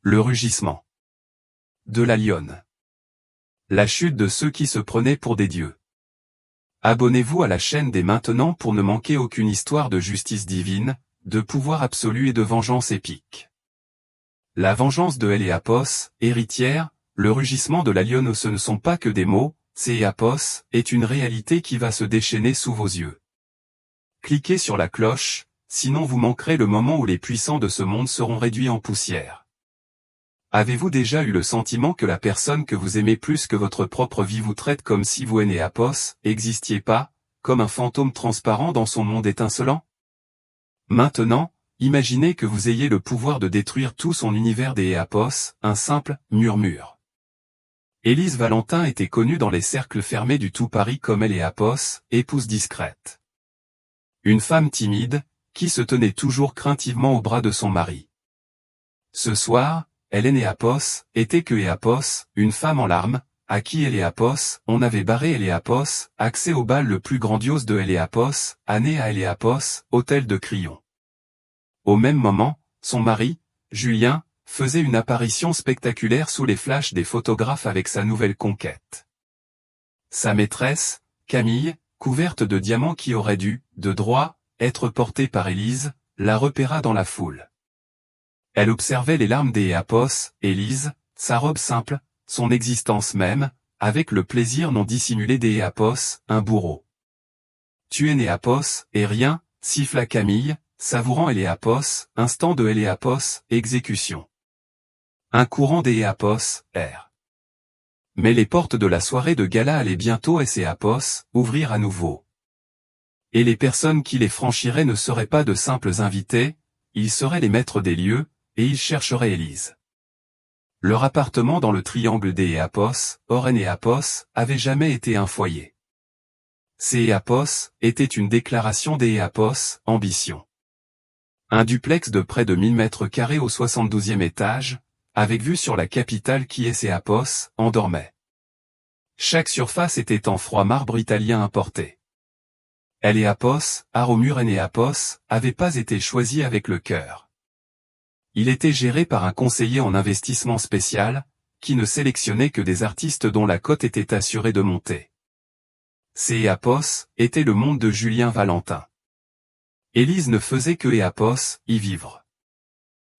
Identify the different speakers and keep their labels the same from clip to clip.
Speaker 1: le rugissement de la lionne. La chute de ceux qui se prenaient pour des dieux. Abonnez-vous à la chaîne dès maintenant pour ne manquer aucune histoire de justice divine, de pouvoir absolu et de vengeance épique. La vengeance de Éléapos, héritière, le rugissement de la lionne, ce ne sont pas que des mots, Éléapos est une réalité qui va se déchaîner sous vos yeux. Cliquez sur la cloche, sinon vous manquerez le moment où les puissants de ce monde seront réduits en poussière. Avez-vous déjà eu le sentiment que la personne que vous aimez plus que votre propre vie vous traite comme si vous, Éléapos, existiez pas, comme un fantôme transparent dans son monde étincelant? Maintenant, imaginez que vous ayez le pouvoir de détruire tout son univers d'Éléapos, un simple murmure. Élise Valentin était connue dans les cercles fermés du tout Paris comme Éléapos, épouse discrète. Une femme timide, qui se tenait toujours craintivement au bras de son mari. Ce soir, Éléapos était que Éléapos, une femme en larmes, à qui Éléapos, on avait barré Éléapos, accès au bal le plus grandiose de Éléapos, année à Éléapos, hôtel de Crillon. Au même moment, son mari, Julien, faisait une apparition spectaculaire sous les flashs des photographes avec sa nouvelle conquête. Sa maîtresse, Camille, couverte de diamants qui auraient dû, de droit, être portés par Élise, la repéra dans la foule. Elle observait les larmes d'Éléapos, Élise, sa robe simple, son existence même, avec le plaisir non dissimulé d'Éléapos, un bourreau. Tu es Éléapos, et rien, siffla Camille, savourant Éléapos, instant de Éléapos, exécution. Un courant d'Éléapos, R. Mais les portes de la soirée de gala allaient bientôt Éléapos, ouvrir à nouveau. Et les personnes qui les franchiraient ne seraient pas de simples invités, ils seraient les maîtres des lieux, et ils chercheraient Élise. Leur appartement dans le triangle d'Éléapos, hors Éléapos, avait jamais été un foyer. Éléapos était une déclaration d'Éléapos, ambition. Un duplex de près de 1000 mètres carrés au 72e étage, avec vue sur la capitale qui est Éléapos, en dormait. Chaque surface était en froid marbre italien importé. Éléapos, Aromur Éléapos, avait pas été choisi avec le cœur. Il était géré par un conseiller en investissement spécial, qui ne sélectionnait que des artistes dont la cote était assurée de monter. Éléapos était le monde de Julien Valentin. Élise ne faisait que Éléapos y vivre.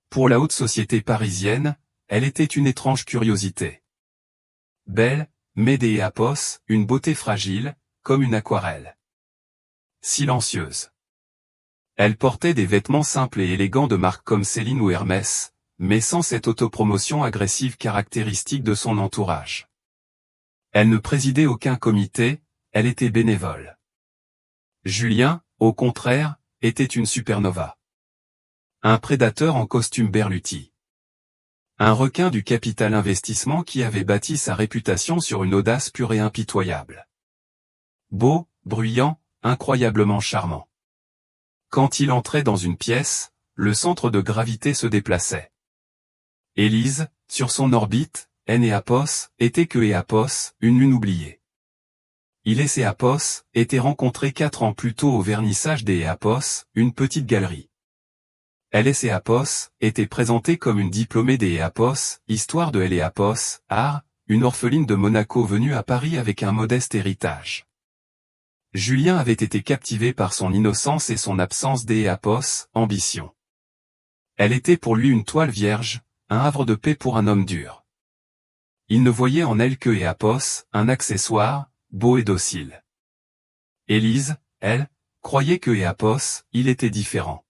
Speaker 1: Pour la haute société parisienne, elle était une étrange curiosité. Belle, mais d'Éléapos, une beauté fragile, comme une aquarelle. Silencieuse. Elle portait des vêtements simples et élégants de marques comme Céline ou Hermès, mais sans cette autopromotion agressive caractéristique de son entourage. Elle ne présidait aucun comité, elle était bénévole. Julien, au contraire, était une supernova. Un prédateur en costume Berluti. Un requin du capital investissement qui avait bâti sa réputation sur une audace pure et impitoyable. Beau, bruyant, incroyablement charmant. Quand il entrait dans une pièce, le centre de gravité se déplaçait. Élise, sur son orbite, Éléapos, était que Éléapos, une lune oubliée. Éléapos était rencontré 4 ans plus tôt au vernissage d'Éléapos, une petite galerie. Éléapos était présentée comme une diplômée d'Éléapos, histoire de Éléapos, art, une orpheline de Monaco venue à Paris avec un modeste héritage. Julien avait été captivé par son innocence et son absence d'Éléapos, ambition. Elle était pour lui une toile vierge, un havre de paix pour un homme dur. Il ne voyait en elle que Éléapos, un accessoire, beau et docile. Élise, elle, croyait que Éléapos, il était différent.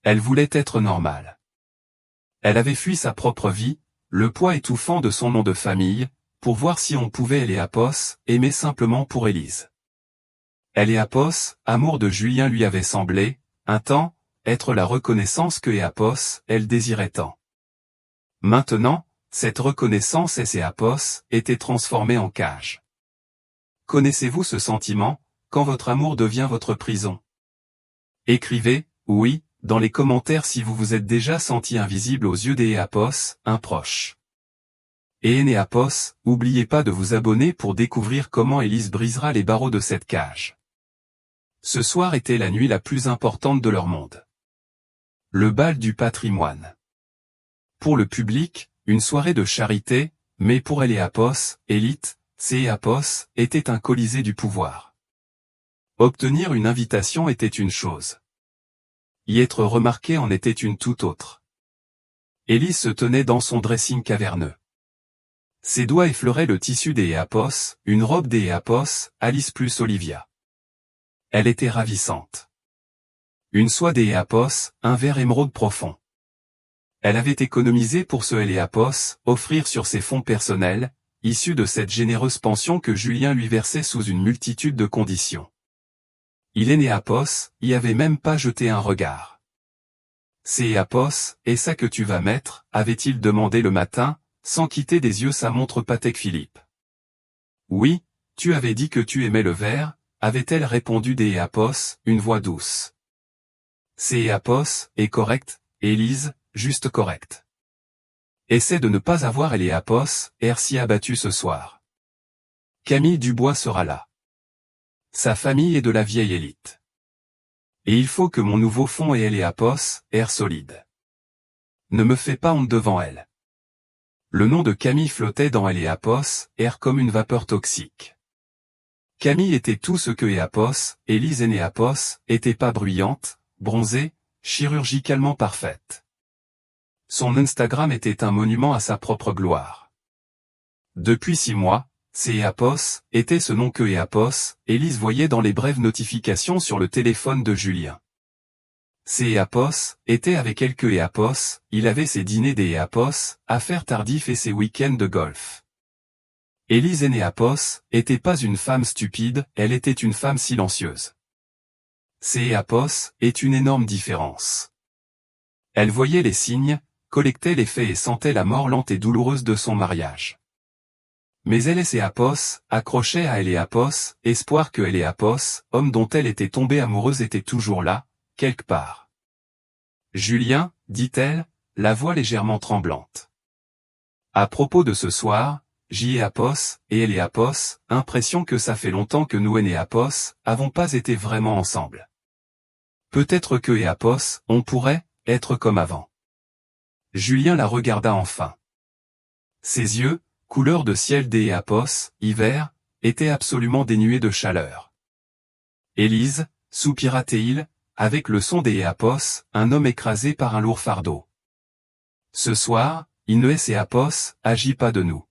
Speaker 1: Elle voulait être normale. Elle avait fui sa propre vie, le poids étouffant de son nom de famille, pour voir si on pouvait Éléapos, aimer simplement pour Élise. Éléapos, amour de Julien lui avait semblé, un temps, être la reconnaissance que Éléapos, elle désirait tant. Maintenant, cette reconnaissance Éléapos, était transformée en cage. Connaissez-vous ce sentiment, quand votre amour devient votre prison? Écrivez, oui, dans les commentaires si vous vous êtes déjà senti invisible aux yeux d'Éléapos, un proche. Et Éléapos, n'oubliez pas de vous abonner pour découvrir comment Élise brisera les barreaux de cette cage. Ce soir était la nuit la plus importante de leur monde. Le bal du patrimoine. Pour le public, une soirée de charité, mais pour Eléapos, élite, Céapos, était un colisée du pouvoir. Obtenir une invitation était une chose. Y être remarqué en était une toute autre. Élise se tenait dans son dressing caverneux. Ses doigts effleuraient le tissu des Éapos, une robe des Éapos, Alice plus Olivia. Elle était ravissante. Une soie des Éapos, un vert émeraude profond. Elle avait économisé pour ce Eléapos, offrir sur ses fonds personnels, issus de cette généreuse pension que Julien lui versait sous une multitude de conditions. Il Énéapos, y avait même pas jeté un regard. C'est Éapos, et ça que tu vas mettre, avait-il demandé le matin, sans quitter des yeux sa montre Patek Philippe. Oui, tu avais dit que tu aimais le vert, avait-elle répondu d'Éapos, une voix douce. C'est Éapos, est correct, Élise, juste correct. Essaie de ne pas avoir Eléapos, air si abattu ce soir. Camille Dubois sera là. Sa famille est de la vieille élite. Et il faut que mon nouveau fond ait Eléapos, air solide. Ne me fais pas honte devant elle. Le nom de Camille flottait dans Eléapos, air comme une vapeur toxique. Camille était tout ce que Éapos, Élise Énéapos, était pas bruyante, bronzée, chirurgicalement parfaite. Son Instagram était un monument à sa propre gloire. Depuis 6 mois, Céapos était ce nom que Éapos, Élise voyait dans les brèves notifications sur le téléphone de Julien. Céapos était avec quelques Éapos, il avait ses dîners des Éapos, affaires tardives et ses week-ends de golf. Élise Énéapos était pas une femme stupide, elle était une femme silencieuse. Céapos est une énorme différence. Elle voyait les signes, collectait les faits et sentait la mort lente et douloureuse de son mariage. Mais elle et Céapos, accrochait à Eléapos, espoir que Eléapos, homme dont elle était tombée amoureuse était toujours là, quelque part. Julien, dit-elle, la voix légèrement tremblante. À propos de ce soir, J'Éapos et Eléapos, impression que ça fait longtemps que nous Énéapos, avons pas été vraiment ensemble. Peut-être que Éapos, on pourrait, être comme avant. Julien la regarda enfin. Ses yeux, couleur de ciel d'Éapos, hiver, étaient absolument dénués de chaleur. Élise, soupira-t-il, avec le son d'Éapos, un homme écrasé par un lourd fardeau. Ce soir, il ne est Éapos, agit pas de nous.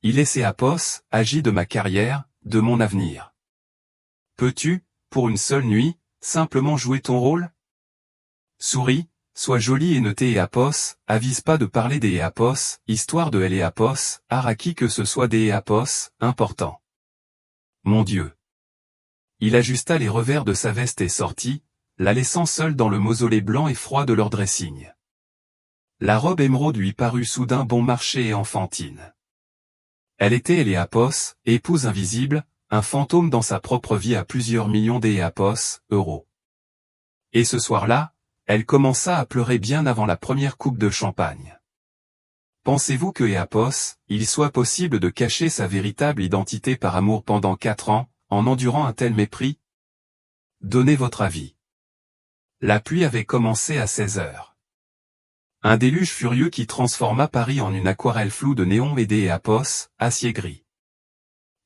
Speaker 1: Il est Éapos, agit de ma carrière, de mon avenir. Peux-tu, pour une seule nuit, simplement jouer ton rôle? Souris, sois jolie et ne t'Éapos, avise pas de parler des Éapos, histoire de Eléapos, à qui que ce soit des Éapos, important. Mon Dieu. Il ajusta les revers de sa veste et sortit, la laissant seule dans le mausolée blanc et froid de leur dressing. La robe émeraude lui parut soudain bon marché et enfantine. Elle était Eléapos, épouse invisible, un fantôme dans sa propre vie à plusieurs millions d'Éapos, euros. Et ce soir-là, elle commença à pleurer bien avant la première coupe de champagne. Pensez-vous que Éapos, il soit possible de cacher sa véritable identité par amour pendant 4 ans, en endurant un tel mépris? Donnez votre avis. La pluie avait commencé à 16 heures. Un déluge furieux qui transforma Paris en une aquarelle floue de néon et d'Éapos, acier gris.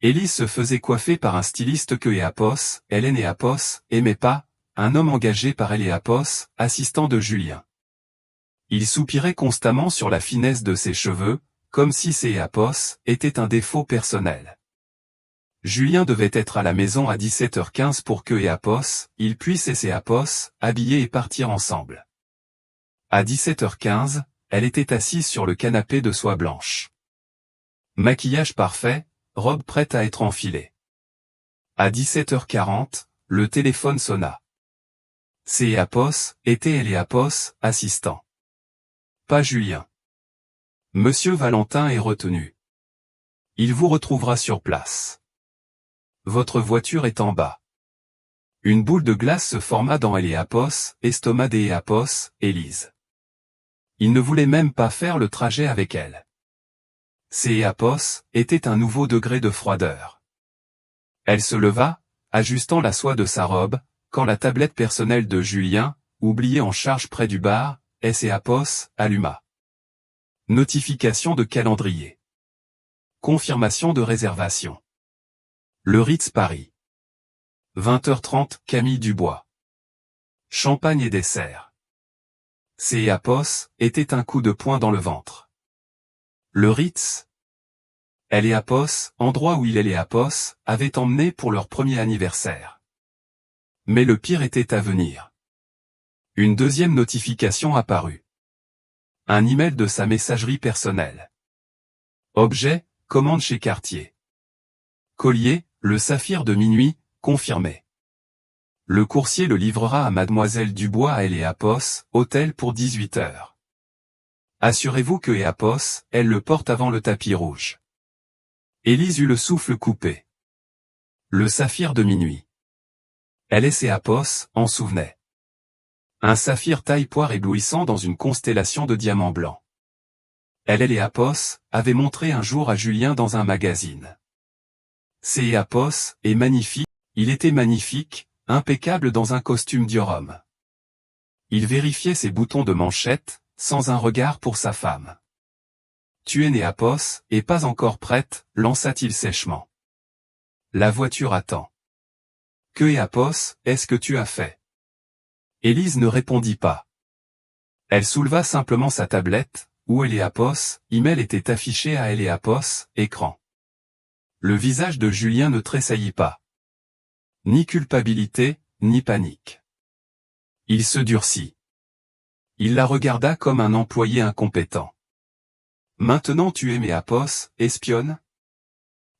Speaker 1: Élise se faisait coiffer par un styliste que Éapos, Hélène Éapos, aimait pas, un homme engagé par Eléapos, assistant de Julien. Il soupirait constamment sur la finesse de ses cheveux, comme si Céapos était un défaut personnel. Julien devait être à la maison à 17h15 pour que Éapos, il puisse et Céapos, habiller et partir ensemble. À 17h15, elle était assise sur le canapé de soie blanche. Maquillage parfait, robe prête à être enfilée. À 17h40, le téléphone sonna. Céapos, était Eléapos, assistant. Pas Julien. Monsieur Valentin est retenu. Il vous retrouvera sur place. Votre voiture est en bas. Une boule de glace se forma dans Eléapos, estomac d'Éapos, Élise. Il ne voulait même pas faire le trajet avec elle. Céapos était un nouveau degré de froideur. Elle se leva, ajustant la soie de sa robe, quand la tablette personnelle de Julien, oubliée en charge près du bar, Céapos, alluma. Notification de calendrier. Confirmation de réservation. Le Ritz Paris. 20h30, Camille Dubois. Champagne et dessert. C'est Apos, était un coup de poing dans le ventre. Le Ritz. Elle et Apos, endroit où il et Apos, avaient emmené pour leur premier anniversaire. Mais le pire était à venir. Une deuxième notification apparut. Un email de sa messagerie personnelle. Objet, commande chez Cartier. Collier, le saphir de minuit, confirmé. Le coursier le livrera à Mademoiselle Dubois à Apos, hôtel pour 18h. Assurez-vous que Apos, elle le porte avant le tapis rouge. Élise eut le souffle coupé. Le saphir de minuit. Elle et Apos, en souvenait. Un saphir taille-poire éblouissant dans une constellation de diamants blancs. Elle et Apos, avait montré un jour à Julien dans un magazine. C'est Apos, est magnifique, il était magnifique, impeccable dans un costume Dior. Il vérifiait ses boutons de manchette, sans un regard pour sa femme. Tu es né Apos, et pas encore prête, lança-t-il sèchement. La voiture attend. Que Apos, est-ce que tu as fait? Élise ne répondit pas. Elle souleva simplement sa tablette, où Apos, email était affiché à Apos, écran. Le visage de Julien ne tressaillit pas. Ni culpabilité, ni panique. Il se durcit. Il la regarda comme un employé incompétent. Maintenant tu es Apos, espionne?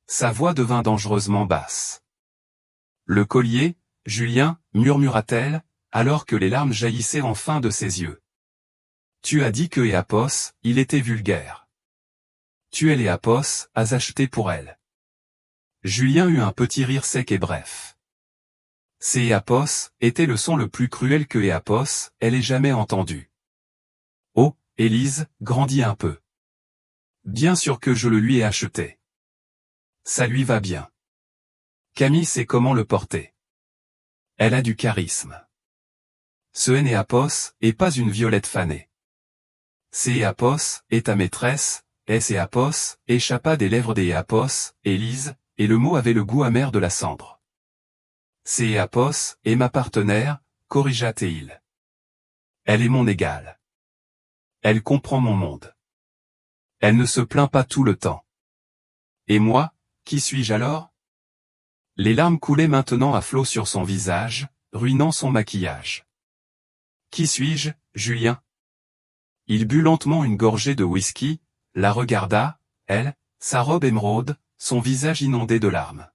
Speaker 1: Sa voix devint dangereusement basse. Le collier, Julien, murmura-t-elle, alors que les larmes jaillissaient enfin de ses yeux. Tu as dit que Apos, il était vulgaire. Tu es Apos, as acheté pour elle. Julien eut un petit rire sec et bref. C'est Apos, était le son le plus cruel que Apos, elle ait jamais entendu. Oh, Élise, grandis un peu. Bien sûr que je le lui ai acheté. Ça lui va bien. Camille sait comment le porter. Elle a du charisme. Ce Apos, est pas une violette fanée. C'est Apos, est ta maîtresse, Apos, échappa des lèvres des Apos, Élise, et le mot avait le goût amer de la cendre. C'est Apos, est ma partenaire, corrigea Théil. Elle est mon égale. Elle comprend mon monde. Elle ne se plaint pas tout le temps. Et moi, qui suis-je alors? Les larmes coulaient maintenant à flot sur son visage, ruinant son maquillage. Qui suis-je, Julien? Il but lentement une gorgée de whisky, la regarda, elle, sa robe émeraude, son visage inondé de larmes.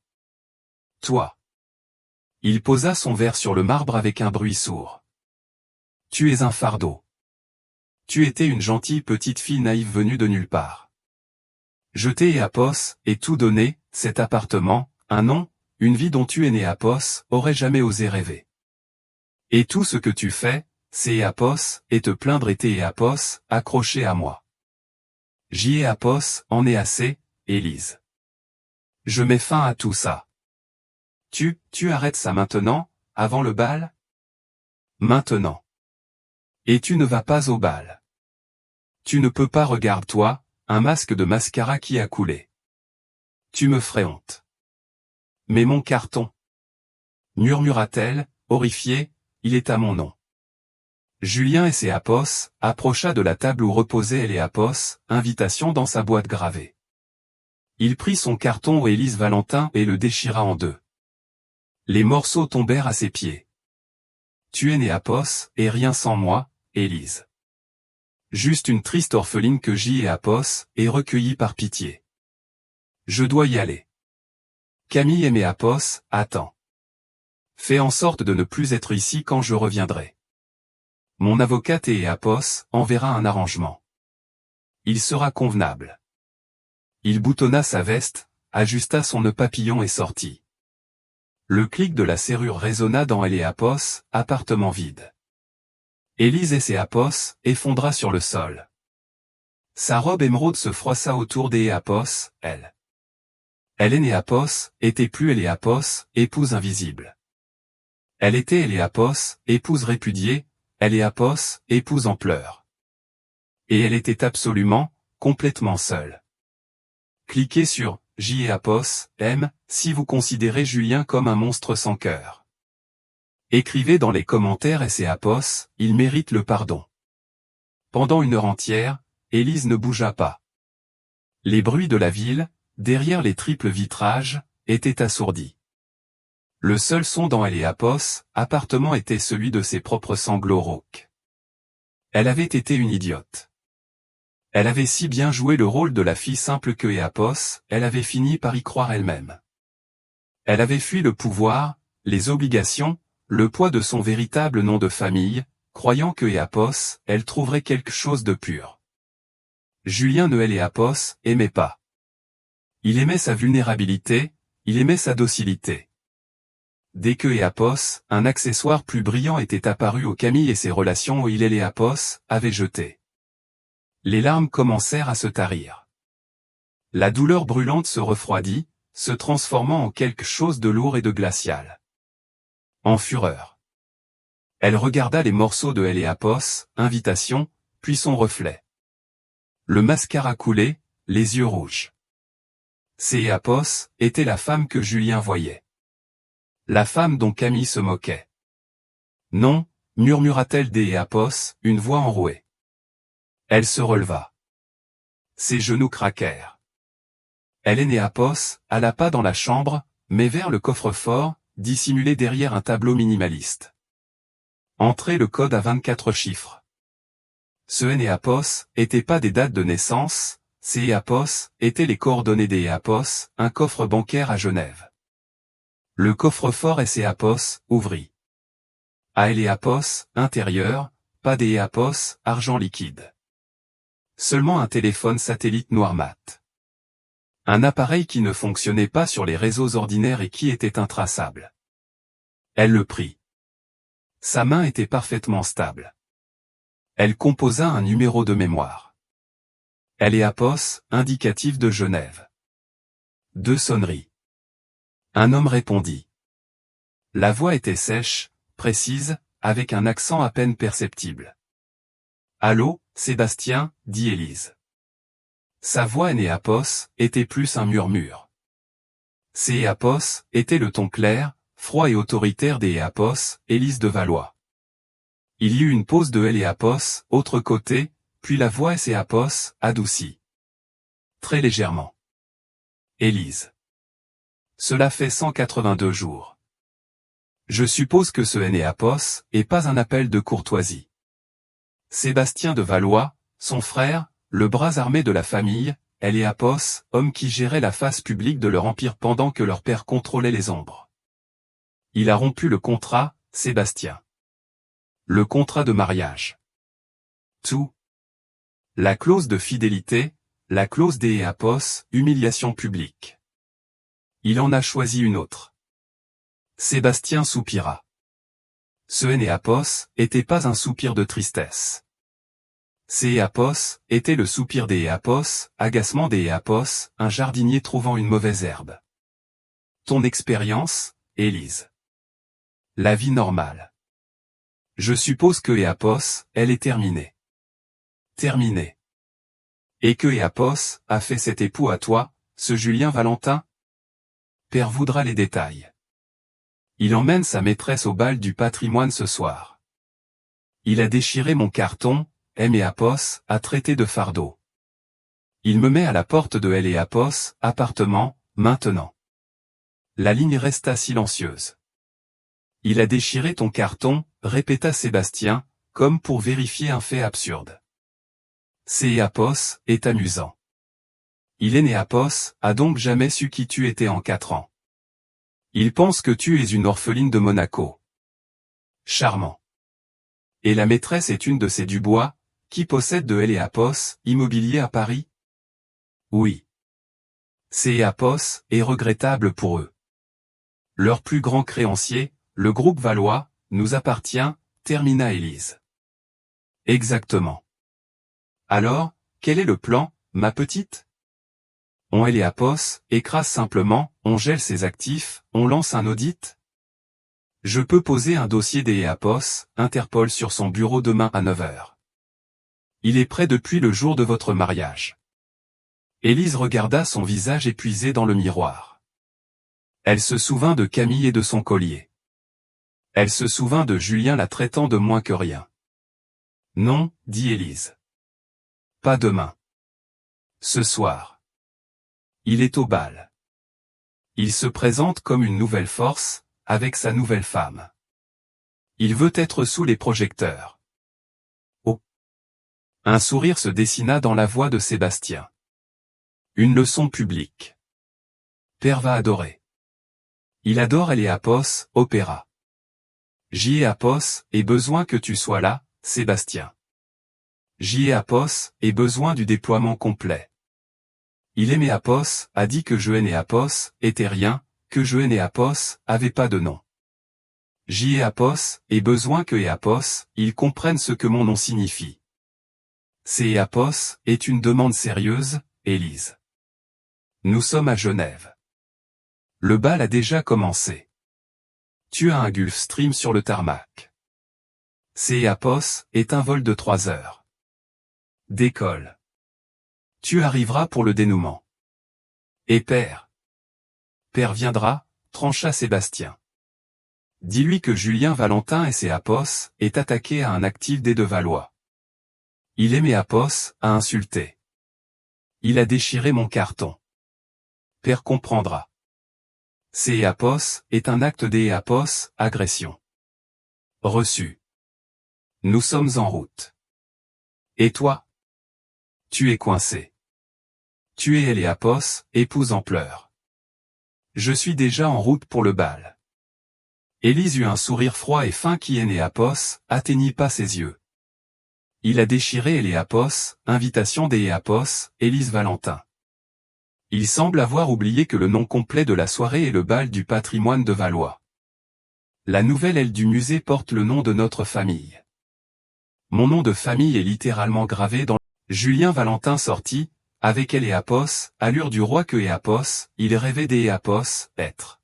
Speaker 1: Toi. Il posa son verre sur le marbre avec un bruit sourd. Tu es un fardeau. Tu étais une gentille petite fille naïve venue de nulle part. Je t'ai Apos, et tout donné, cet appartement, un nom, une vie dont tu es né Apos, aurait jamais osé rêver. Et tout ce que tu fais, c'est Apos, et te plaindre et Apos, accroché à moi. J'y ai Apos, en est assez, Élise. Je mets fin à tout ça. Tu arrêtes ça maintenant, avant le bal? Maintenant. Et tu ne vas pas au bal. Tu ne peux pas, regarde-toi, un masque de mascara qui a coulé. Tu me ferais honte. Mais mon carton. Murmura-t-elle, horrifiée, il est à mon nom. Julien et ses Apos, approcha de la table où reposaient Apos, invitation dans sa boîte gravée. Il prit son carton Élise Valentin et le déchira en deux. Les morceaux tombèrent à ses pieds. Tu es né Apos, et rien sans moi, Élise. Juste une triste orpheline que j'y ai Apos, et recueillie par pitié. Je dois y aller. Camille et Apos, attends. Fais en sorte de ne plus être ici quand je reviendrai. Mon avocate et Apos enverra un arrangement. Il sera convenable. Il boutonna sa veste, ajusta son nœud papillon et sortit. Le clic de la serrure résonna dans Apos, appartement vide. Élise et ses Apos effondra sur le sol. Sa robe émeraude se froissa autour des Apos, elle. Elle est Apos, était plus Apos, épouse invisible. Elle était Apos, épouse répudiée, Apos, épouse en pleurs. Et elle était absolument, complètement seul. Cliquez sur « J et Apos, M » si vous considérez Julien comme un monstre sans cœur. Écrivez dans les commentaires S et Apos, il mérite le pardon. Pendant 1 heure entière, Élise ne bougea pas. Les bruits de la ville, derrière les triples vitrages, étaient assourdis. Le seul son dans Elle et Apos, appartement était celui de ses propres sanglots rauques. Elle avait été une idiote. Elle avait si bien joué le rôle de la fille simple que Apos, elle avait fini par y croire elle-même. Elle avait fui le pouvoir, les obligations, le poids de son véritable nom de famille, croyant que Apos, elle trouverait quelque chose de pur. Julien ne et Apos aimait pas. Il aimait sa vulnérabilité, il aimait sa docilité. Dès que Apos, un accessoire plus brillant était apparu au Camille et ses relations où il et Apos avaient jeté. Les larmes commencèrent à se tarir. La douleur brûlante se refroidit, se transformant en quelque chose de lourd et de glacial. En fureur. Elle regarda les morceaux de Elle et Apos, invitation, puis son reflet. Le mascara coulé, les yeux rouges. C'est Apos, était la femme que Julien voyait. La femme dont Camille se moquait. Non, murmura-t-elle des Apos, une voix enrouée. Elle se releva. Ses genoux craquèrent. Elle et Apos alla pas dans la chambre, mais vers le coffre-fort, dissimulé derrière un tableau minimaliste. Entrez le code à 24 chiffres. Ce Apos étaient pas des dates de naissance, ces Apos étaient les coordonnées des Apos, un coffre bancaire à Genève. Le coffre-fort Apos ouvrit. À Apos, intérieur, pas des Apos, argent liquide. Seulement un téléphone satellite noir mat. Un appareil qui ne fonctionnait pas sur les réseaux ordinaires et qui était intraçable. Elle le prit. Sa main était parfaitement stable. Elle composa un numéro de mémoire. Elle et Apos, indicatif de Genève. 2 sonneries. Un homme répondit. La voix était sèche, précise, avec un accent à peine perceptible. Allô, Sébastien, dit Élise. Sa voix Apos était plus un murmure. C'est Apos était le ton clair, froid et autoritaire des Apos, Élise de Valois. Il y eut une pause de Elle et Apos, autre côté, puis la voix Apos, adoucie. Très légèrement. Élise. Cela fait 182 jours. Je suppose que ce Apos est pas un appel de courtoisie. Sébastien de Valois, son frère, le bras armé de la famille, Elle et Apos, homme qui gérait la face publique de leur empire pendant que leur père contrôlait les ombres. Il a rompu le contrat, Sébastien. Le contrat de mariage. Tout. La clause de fidélité, la clause des Apos, humiliation publique. Il en a choisi une autre. Sébastien soupira. Ce Apos était pas un soupir de tristesse. C'est Apos était le soupir des Apos, agacement des Apos, un jardinier trouvant une mauvaise herbe. Ton expérience, Élise. La vie normale. Je suppose que Apos, elle est terminée. Terminée. Et que Apos a fait cet époux à toi, ce Julien Valentin? Père voudra les détails. Il emmène sa maîtresse au bal du patrimoine ce soir. Il a déchiré mon carton, M et Apos, a traité de fardeau. Il me met à la porte de Elle et Apos, appartement, maintenant. La ligne resta silencieuse. Il a déchiré ton carton, répéta Sébastien, comme pour vérifier un fait absurde. C'est Apos, est amusant. Il est né Apos, a donc jamais su qui tu étais en 4 ans. Il pense que tu es une orpheline de Monaco. Charmant. Et la maîtresse est une de ces Dubois, qui possède de Elle et Apos, immobilier à Paris? Oui. C'est Apos, est regrettable pour eux. Leur plus grand créancier, le groupe Valois, nous appartient, termina Élise. Exactement. Alors, quel est le plan, ma petite? On Elle et Apos, écrase simplement, on gèle ses actifs, on lance un audit? Je peux poser un dossier des Apos, Interpol sur son bureau demain à 9 h. Il est prêt depuis le jour de votre mariage. Élise regarda son visage épuisé dans le miroir. Elle se souvint de Camille et de son collier. Elle se souvint de Julien la traitant de moins que rien. Non, dit Élise. Pas demain. Ce soir. Il est au bal. Il se présente comme une nouvelle force, avec sa nouvelle femme. Il veut être sous les projecteurs. Oh. Un sourire se dessina dans la voix de Sébastien. Une leçon publique. Père va adorer. Il adore Eléapos, opéra. J'y ai Apos, et besoin que tu sois là, Sébastien. J'y ai Apos, et besoin du déploiement complet. Il aimait Apos, a dit que je aimais Apos, était rien, que je aimais Apos, avait pas de nom. J'y ai Apos, et besoin que Apos, ils comprennent ce que mon nom signifie. C'est Apos, est une demande sérieuse, Élise. Nous sommes à Genève. Le bal a déjà commencé. Tu as un Gulfstream sur le tarmac. C'est Apos, est un vol de 3 heures. Décolle. Tu arriveras pour le dénouement. Et Père viendra, trancha Sébastien. Dis-lui que Julien Valentin et ses Apos est attaqué à un actif des de Valois. Il aimait Apos, a insulté. Il a déchiré mon carton. Père comprendra. C'est Apos est un acte des Apos, agression. Reçu. Nous sommes en route. Et toi? Tu es coincé. Tu es Eléapos, épouse en pleurs. Je suis déjà en route pour le bal. Élise eut un sourire froid et fin qui Eléapos atteignit pas ses yeux. Il a déchiré Eléapos, invitation des Apos, Élise Valentin. Il semble avoir oublié que le nom complet de la soirée est le bal du patrimoine de Valois. La nouvelle aile du musée porte le nom de notre famille. Mon nom de famille est littéralement gravé dans... Julien Valentin sortit, avec Eléapos, allure du roi que Eléapos, il rêvait d'Eléapos, être.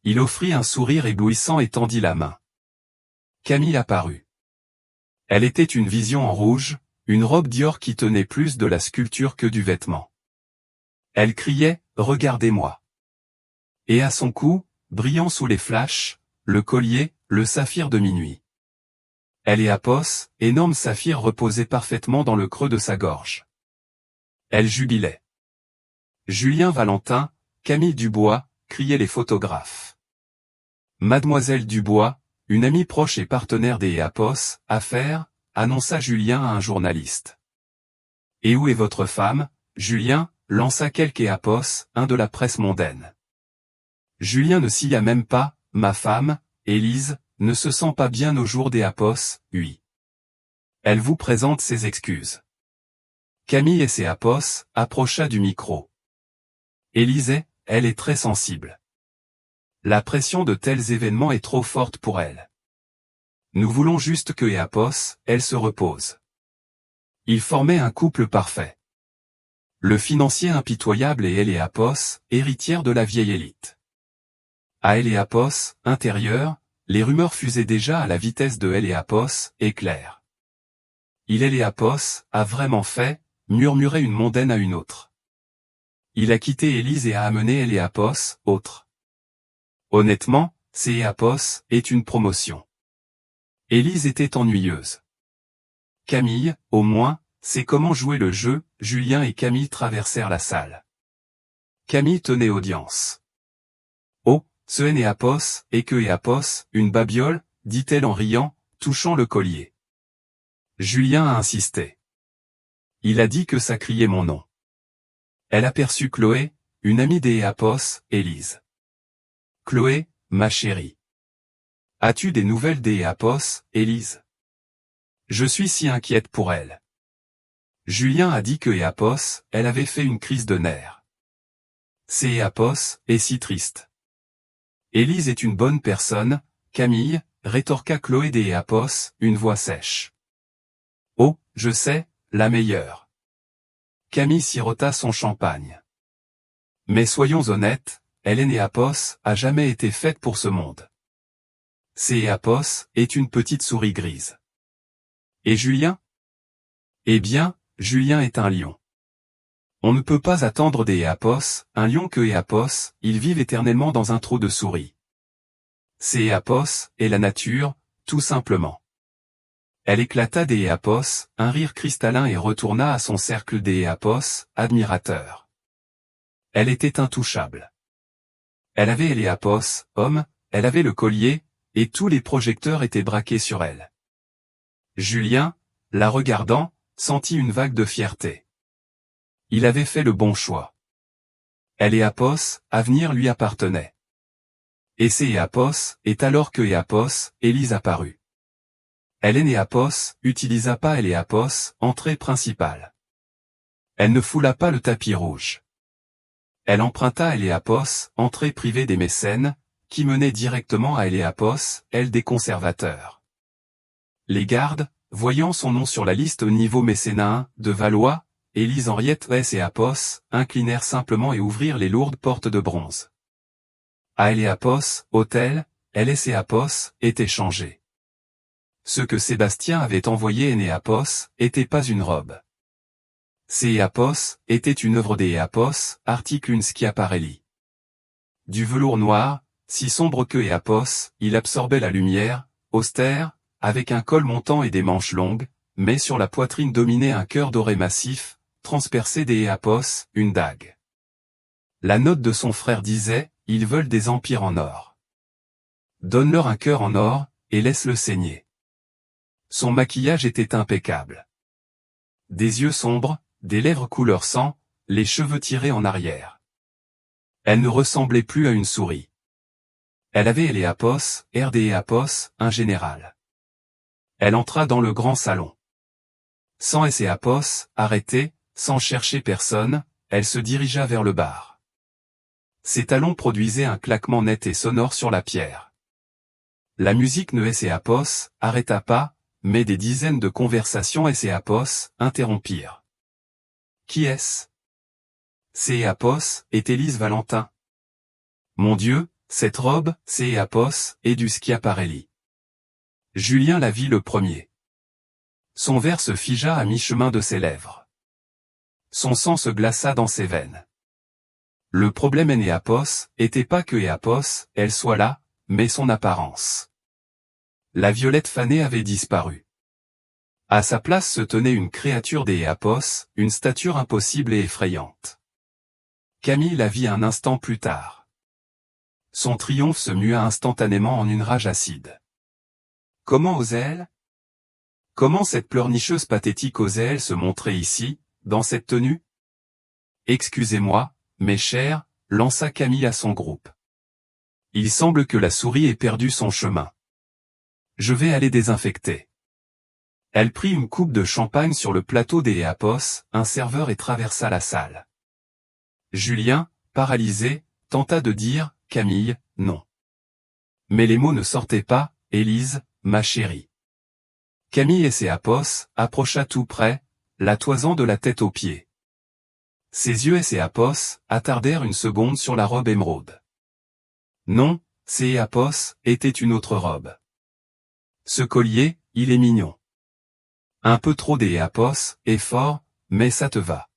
Speaker 1: Il offrit un sourire éblouissant et tendit la main. Camille apparut. Elle était une vision en rouge, une robe Dior qui tenait plus de la sculpture que du vêtement. Elle criait, « Regardez-moi » Et à son cou, brillant sous les flashs, le collier, le saphir de minuit. Eléapos, énorme saphir reposait parfaitement dans le creux de sa gorge. Elle jubilait. Julien Valentin, Camille Dubois, criaient les photographes. Mademoiselle Dubois, une amie proche et partenaire des Apos, affaires, annonça Julien à un journaliste. Et où est votre femme, Julien, lança quelque Apos, un de la presse mondaine. Julien ne s'y a même pas, ma femme, Élise, ne se sent pas bien au jour des Apos, oui. Elle vous présente ses excuses. Camille et ses Apos, approcha du micro. Élise, elle est très sensible. La pression de tels événements est trop forte pour elle. Nous voulons juste que Apos, elle se repose. Ils formaient un couple parfait. Le financier impitoyable et Eléapos, héritière de la vieille élite. À Eléapos, intérieur, les rumeurs fusaient déjà à la vitesse de Eléapos, éclair. Eléapos a vraiment fait, murmurait une mondaine à une autre. Il a quitté Élise et a amené Eléapos, autre. Honnêtement, c'est Eléapos est une promotion. Élise était ennuyeuse. Camille, au moins, sait comment jouer le jeu. Julien et Camille traversèrent la salle. Camille tenait audience. Oh, ce Eléapos, et que Eléapos, une babiole, dit-elle en riant, touchant le collier. Julien a insisté. Il a dit que ça criait mon nom. Elle aperçut Chloé, une amie des Apos, Élise. Chloé, ma chérie. As-tu des nouvelles des Apos, Élise? Je suis si inquiète pour elle. Julien a dit que Apos, elle avait fait une crise de nerfs. C'est Apos, est si triste. Élise est une bonne personne, Camille, rétorqua Chloé des Apos, une voix sèche. Oh, je sais, la meilleure. Camille sirota son champagne. Mais soyons honnêtes, Hélène Apos a jamais été faite pour ce monde. C'est Apos est une petite souris grise. Et Julien? Eh bien, Julien est un lion. On ne peut pas attendre des Éapos, un lion que Éapos, ils vivent éternellement dans un trou de souris. C'est Éapos, et la nature, tout simplement. Elle éclata des Éapos, un rire cristallin et retourna à son cercle des Éapos, admirateurs. Elle était intouchable. Elle avait les Éapos, hommes, elle avait le collier, et tous les projecteurs étaient braqués sur elle. Julien, la regardant, sentit une vague de fierté. Il avait fait le bon choix. Elle Éapos, avenir lui appartenait. Et c'est Éapos, et alors que Éapos, Élise apparut. Elle Éapos, utilisa pas Éapos, entrée principale. Elle ne foula pas le tapis rouge. Elle emprunta Éapos, entrée privée des mécènes, qui menait directement à Éapos, elle des conservateurs. Les gardes, voyant son nom sur la liste au niveau mécénat de Valois, Élise Henriette S. Éapos, inclinèrent simplement et ouvrirent les lourdes portes de bronze. À Éapos, hôtel, LS Éapos, était changé. Ce que Sébastien avait envoyé Éapos, était pas une robe. C'est Éapos, était une œuvre des Éapos, article une Schiaparelli. Du velours noir, si sombre que Éapos, il absorbait la lumière, austère, avec un col montant et des manches longues, mais sur la poitrine dominait un cœur doré massif, transpercé des Éapos, une dague. La note de son frère disait, ils veulent des empires en or. Donne-leur un cœur en or, et laisse-le saigner. Son maquillage était impeccable. Des yeux sombres, des lèvres couleur sang, les cheveux tirés en arrière. Elle ne ressemblait plus à une souris. Elle avait Éapos, air des Éapos, un général. Elle entra dans le grand salon. Sans Éapos, arrêtée, sans chercher personne, elle se dirigea vers le bar. Ses talons produisaient un claquement net et sonore sur la pierre. La musique ne Éapos, arrêta pas, mais des dizaines de conversations Éapos, interrompirent. Qui est-ce? C'est Éapos, et Élise Valentin. Mon Dieu, cette robe, c'est Éapos, et du Schiaparelli. Julien la vit le premier. Son verre se figea à mi-chemin de ses lèvres. Son sang se glaça dans ses veines. Le problème Éapos, était pas que Éapos, elle soit là, mais son apparence. La violette fanée avait disparu. À sa place se tenait une créature des Éapos, une stature impossible et effrayante. Camille la vit un instant plus tard. Son triomphe se mua instantanément en une rage acide. Comment osait-elle? Comment cette pleurnicheuse pathétique osait-elle se montrer ici, dans cette tenue? Excusez-moi, mes chers, lança Camille à son groupe. Il semble que la souris ait perdu son chemin. Je vais aller désinfecter. Elle prit une coupe de champagne sur le plateau des Éapos, un serveur et traversa la salle. Julien, paralysé, tenta de dire, Camille, non. Mais les mots ne sortaient pas, Élise, ma chérie. Camille Éapos, approcha tout près, la toisant de la tête aux pieds. Ses yeux Éapos, attardèrent une seconde sur la robe émeraude. Non, c'est Éapos, était une autre robe. Ce collier, il est mignon. Un peu trop des Éapos, et fort, mais ça te va.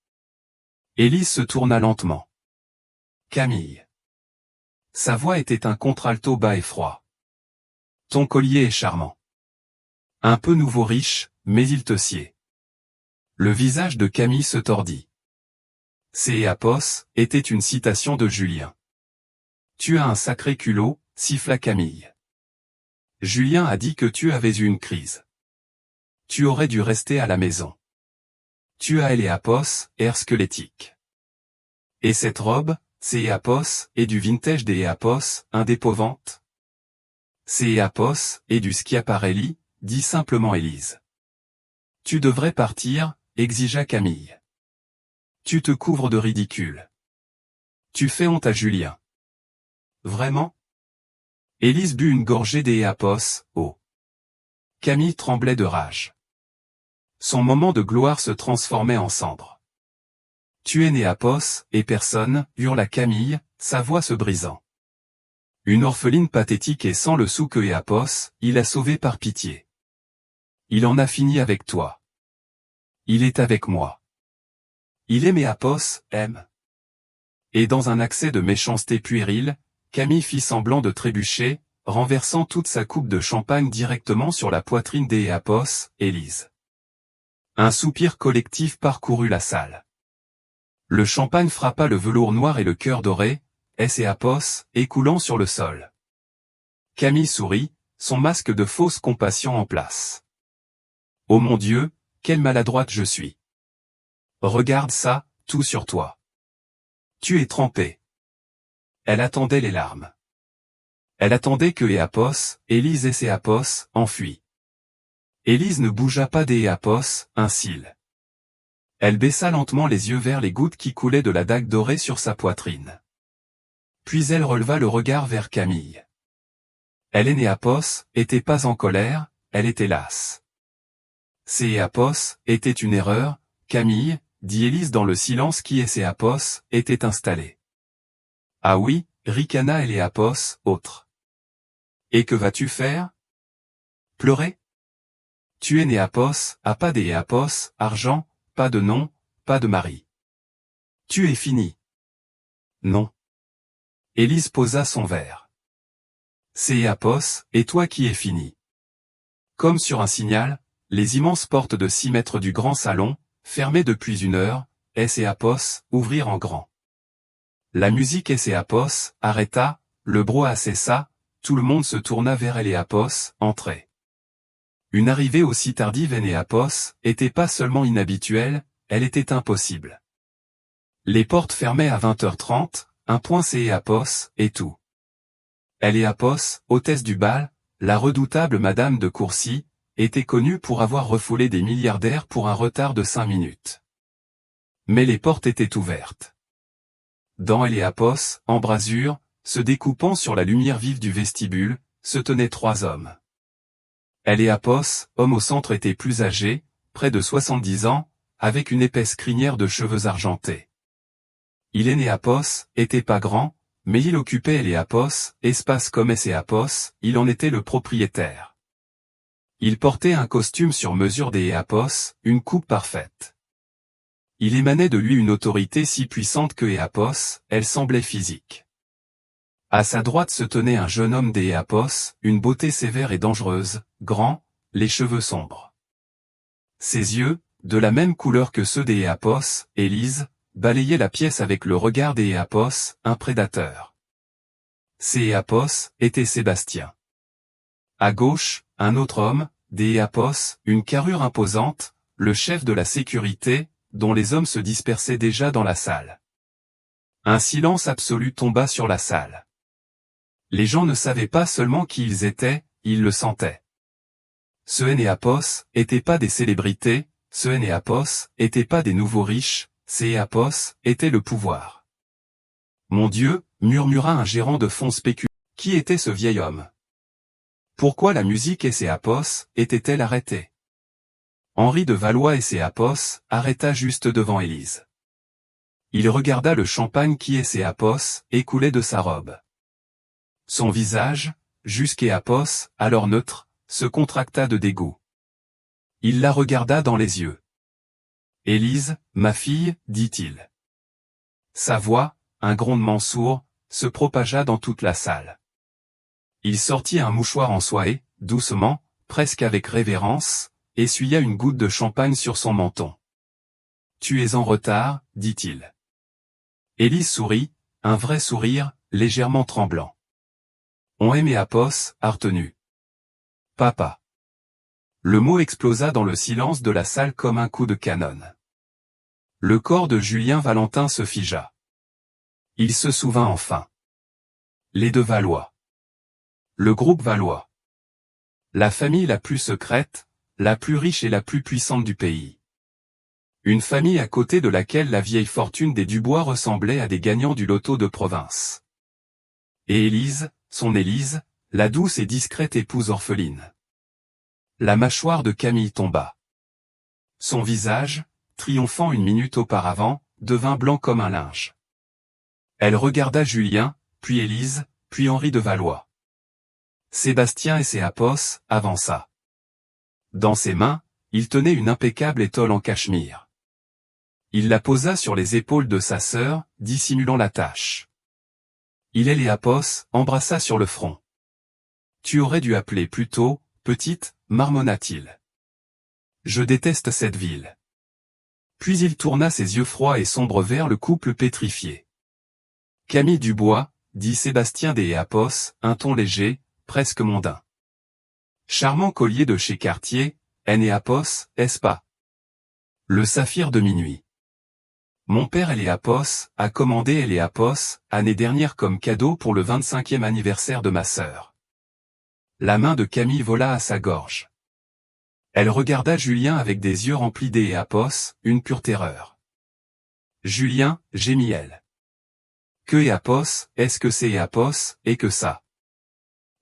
Speaker 1: Élise se tourna lentement. Camille. Sa voix était un contralto bas et froid. Ton collier est charmant. Un peu nouveau riche, mais il te sied. Le visage de Camille se tordit. C'est Éapos, était une citation de Julien. Tu as un sacré culot, siffla Camille. Julien a dit que tu avais eu une crise. Tu aurais dû rester à la maison. Tu as Éapos, air squelettique. Et cette robe, c'est Éapos, et du vintage des Éapos, indépovante. C'est Éapos, et du Schiaparelli, dit simplement Élise. Tu devrais partir, exigea Camille. Tu te couvres de ridicule. Tu fais honte à Julien. Vraiment? Élise but une gorgée des Éapos, oh. Camille tremblait de rage. Son moment de gloire se transformait en cendres. Tu es Éapos, et personne, hurla Camille, sa voix se brisant. Une orpheline pathétique et sans le sou que Éapos, il a sauvé par pitié. Il en a fini avec toi. Il est avec moi. Il aimait Apos, aime. Et dans un accès de méchanceté puérile, Camille fit semblant de trébucher, renversant toute sa coupe de champagne directement sur la poitrine d'Apos, Élise. Un soupir collectif parcourut la salle. Le champagne frappa le velours noir et le cœur doré, Apos, écoulant sur le sol. Camille sourit, son masque de fausse compassion en place. Oh mon Dieu, quelle maladroite je suis. Regarde ça, tout sur toi. Tu es trempé. Elle attendait les larmes. Elle attendait que Apos, Élise et Apos, enfuient. Élise ne bougea pas d'Apos, un cil. Elle baissa lentement les yeux vers les gouttes qui coulaient de la dague dorée sur sa poitrine. Puis elle releva le regard vers Camille. Elle et Apos, était pas en colère, elle était lasse. Apos, était une erreur, Camille, dit Élise dans le silence qui Apos, était installé. Ah oui, ricana Apos, autre. Et que vas-tu faire? Pleurer? Tu es Apos, à pas Apos, argent, pas de nom, pas de mari. Tu es fini. Non. Élise posa son verre. Apos, et toi qui es fini. Comme sur un signal, les immenses portes de 6 mètres du grand salon, fermées depuis 1 heure, Apos, ouvrirent en grand. La musique Apos, arrêta, le brouhaha cessa, tout le monde se tourna vers Apos, entrée. Une arrivée aussi tardive Apos, était pas seulement inhabituelle, elle était impossible. Les portes fermaient à 20h30, un point Apos, et tout. Apos, hôtesse du bal, la redoutable Madame de Courcy, était connue pour avoir refoulé des milliardaires pour un retard de 5 minutes. Mais les portes étaient ouvertes. Dans Apos, embrasure, se découpant sur la lumière vive du vestibule, se tenaient 3 hommes. Apos, homme au centre était plus âgé, près de 70 ans, avec une épaisse crinière de cheveux argentés. Apos, était pas grand, mais il occupait Apos, espace comme Apos, il en était le propriétaire. Il portait un costume sur mesure Apos, une coupe parfaite. Il émanait de lui une autorité si puissante que Apos, elle semblait physique. À sa droite se tenait un jeune homme Apos, une beauté sévère et dangereuse, grand, les cheveux sombres. Ses yeux, de la même couleur que ceux Apos, Élise, balayaient la pièce avec le regard Apos, un prédateur. Apos, était Sébastien. À gauche, un autre homme, Apos, une carrure imposante, le chef de la sécurité, dont les hommes se dispersaient déjà dans la salle. Un silence absolu tomba sur la salle. Les gens ne savaient pas seulement qui ils étaient, ils le sentaient. Ce Apos, étaient pas des célébrités, ce Apos, étaient pas des nouveaux riches, Apos, était le pouvoir. Mon Dieu, murmura un gérant de fonds spéculatifs. Qui était ce vieil homme? Pourquoi la musique Apos, était-elle arrêtée? Henri de Valois Apos, arrêta juste devant Élise. Il regarda le champagne qui Apos, écoulait de sa robe. Son visage, Apos, alors neutre, se contracta de dégoût. Il la regarda dans les yeux. Élise, ma fille, dit-il. Sa voix, un grondement sourd, se propagea dans toute la salle. Il sortit un mouchoir en soie et, doucement, presque avec révérence, essuya une goutte de champagne sur son menton. Tu es en retard, dit-il. Élise sourit, un vrai sourire, légèrement tremblant. On aimait Apos, a retenu. Papa. Le mot explosa dans le silence de la salle comme un coup de canon. Le corps de Julien Valentin se figea. Il se souvint enfin. Les deux Valois. Le groupe Valois. La famille la plus secrète, la plus riche et la plus puissante du pays. Une famille à côté de laquelle la vieille fortune des Dubois ressemblait à des gagnants du loto de province. Et Élise, son Élise, la douce et discrète épouse orpheline. La mâchoire de Camille tomba. Son visage, triomphant une minute auparavant, devint blanc comme un linge. Elle regarda Julien, puis Élise, puis Henri de Valois. Sébastien Apos, avança. Dans ses mains, il tenait une impeccable étole en cachemire. Il la posa sur les épaules de sa sœur, dissimulant la tache. Il Léapos, embrassa sur le front. Tu aurais dû appeler plus tôt, petite, marmonna-t-il. Je déteste cette ville. Puis il tourna ses yeux froids et sombres vers le couple pétrifié. Camille Dubois, dit Sébastien des Léapos, un ton léger, presque mondain. Charmant collier de chez Cartier, Léapos, est-ce pas? Le saphir de minuit. Mon père Léapos a commandé Léapos, année dernière comme cadeau pour le 25e anniversaire de ma sœur. La main de Camille vola à sa gorge. Elle regarda Julien avec des yeux remplis d'Léapos, une pure terreur. Julien, gémit-elle. Que Léapos, est-ce que c'est Léapos, et que ça?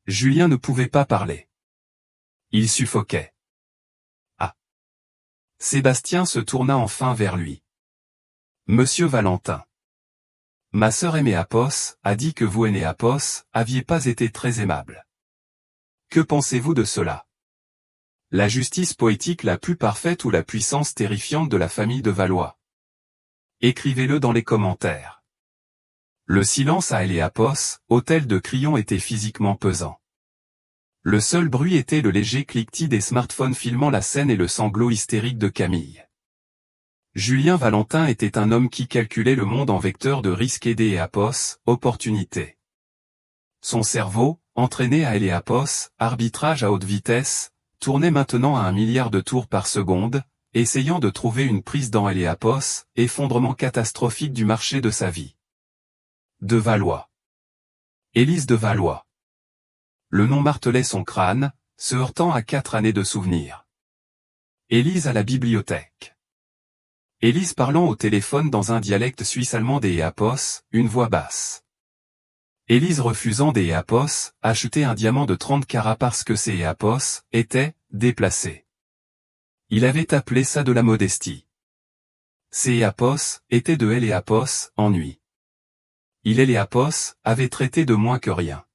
Speaker 1: Julien ne pouvait pas parler. Il suffoquait. Ah. Sébastien se tourna enfin vers lui. Monsieur Valentin. Ma sœur Léapos a dit que vous Léapos aviez pas été très aimable. Que pensez-vous de cela? La justice poétique la plus parfaite ou la puissance terrifiante de la famille de Valois? Écrivez-le dans les commentaires. Le silence à Léapos, hôtel de Crillon, était physiquement pesant. Le seul bruit était le léger cliquetis des smartphones filmant la scène et le sanglot hystérique de Camille. Julien Valentin était un homme qui calculait le monde en vecteur de risque et Léapos, opportunité. Son cerveau, entraîné à Léapos, arbitrage à haute vitesse, tournait maintenant à 1 milliard de tours par seconde, essayant de trouver une prise dans Léapos, effondrement catastrophique du marché de sa vie. De Valois. Élise de Valois. Le nom martelait son crâne, se heurtant à 4 années de souvenirs. Élise à la bibliothèque. Élise parlant au téléphone dans un dialecte suisse-allemand des Léapos, une voix basse. Élise refusant des Léapos, acheter un diamant de 30 carats parce que ses Léapos étaient déplacés. Il avait appelé ça de la modestie. Ses Léapos étaient de Léapos, ennui. Il Léapos avait traité de moins que rien.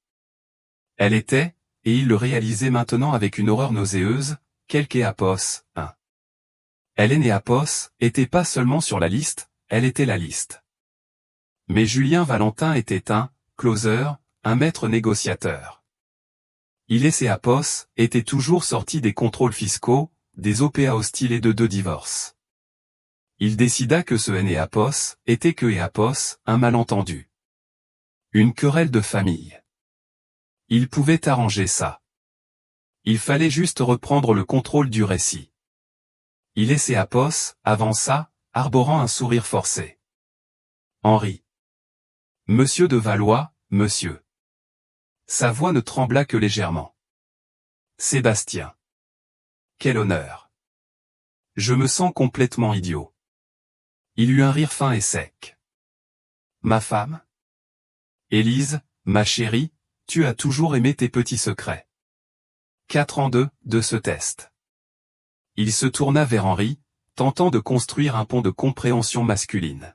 Speaker 1: Elle était, et il le réalisait maintenant avec une horreur nauséeuse, quelque Léapos, un. Léapos était pas seulement sur la liste, elle était la liste. Mais Julien Valentin était un closer, un maître négociateur. Léapos était toujours sorti des contrôles fiscaux, des OPA hostiles et de 2 divorces. Il décida que ce Léapos était que Léapos, un malentendu. Une querelle de famille. Il pouvait arranger ça. Il fallait juste reprendre le contrôle du récit. Léapos avança, arborant un sourire forcé. Henri. Monsieur de Valois, monsieur. Sa voix ne trembla que légèrement. Sébastien. Quel honneur. Je me sens complètement idiot. Il eut un rire fin et sec. Ma femme? Élise, ma chérie, tu as toujours aimé tes petits secrets. 4 ans de ce test. Il se tourna vers Henri, tentant de construire un pont de compréhension masculine.